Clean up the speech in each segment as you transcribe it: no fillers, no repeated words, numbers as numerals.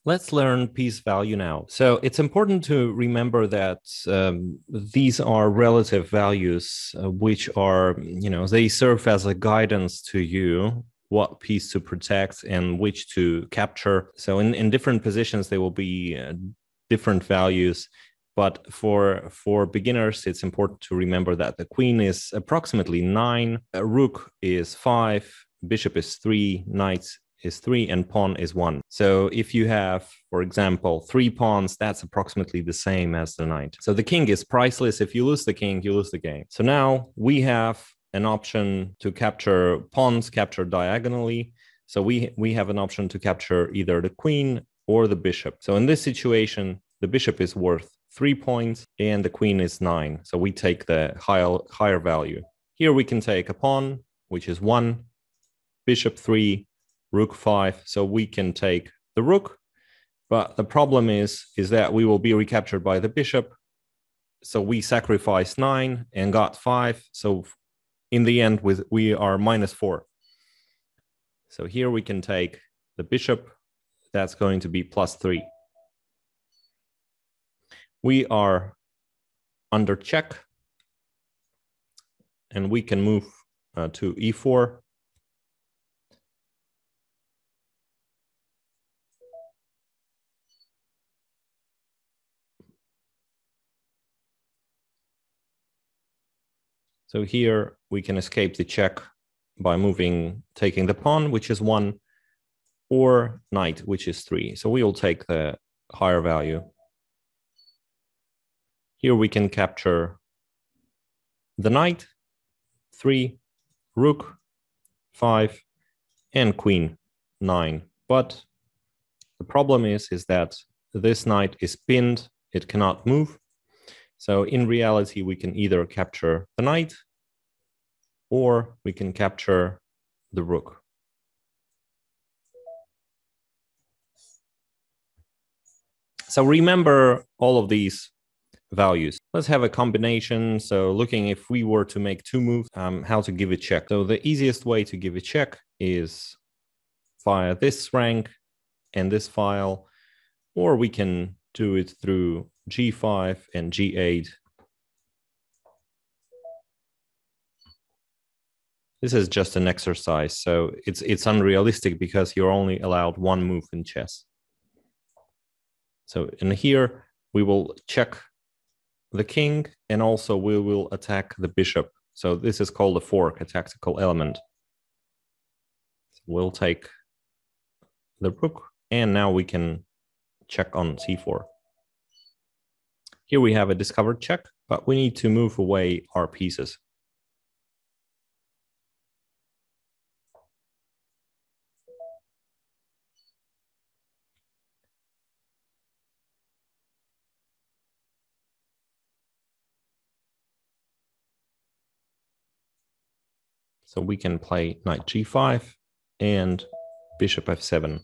Let's learn piece value now. So it's important to remember that these are relative values, which are, they serve as a guidance to you what piece to protect and which to capture. So in different positions, there will be different values. But for beginners, it's important to remember that the queen is approximately 9, a rook is 5, bishop is 3, knight is 3, and pawn is 1. So if you have, for example, 3 pawns, that's approximately the same as the knight. So the king is priceless. If you lose the king, you lose the game. So now we have an option to capture pawns, capture diagonally. So we have an option to capture either the queen or the bishop. So in this situation, the bishop is worth 3 points and the queen is 9. So we take the higher value. Here we can take a pawn, which is 1, bishop 3, rook 5. So we can take the rook, but the problem is that we will be recaptured by the bishop. So we sacrificed 9 and got 5. So in the end, we are -4. So here we can take the bishop. That's going to be +3. We are under check, and we can move to e4. So here we can escape the check by taking the pawn, which is 1, or knight, which is 3. So we will take the higher value. Here we can capture the knight, 3, rook, 5, and queen, 9. But the problem is that this knight is pinned. It cannot move. So in reality, we can either capture the knight or we can capture the rook. So remember all of these values. Let's have a combination. So looking if we were to make 2 moves, how to give a check. So the easiest way to give a check is via this rank and this file, or we can do it through G5 and G8. This is just an exercise, so it's unrealistic because you're only allowed 1 move in chess. So in here, we will check the king, and also we will attack the bishop. So this is called a fork, a tactical element. So we'll take the rook, and now we can check on c4. Here we have a discovered check, but we need to move away our pieces. So we can play knight g5 and bishop f7.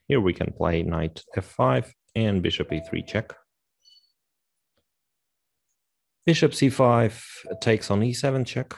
Here we can play knight f5 and bishop e3 check. Bishop c5 takes on e7 check.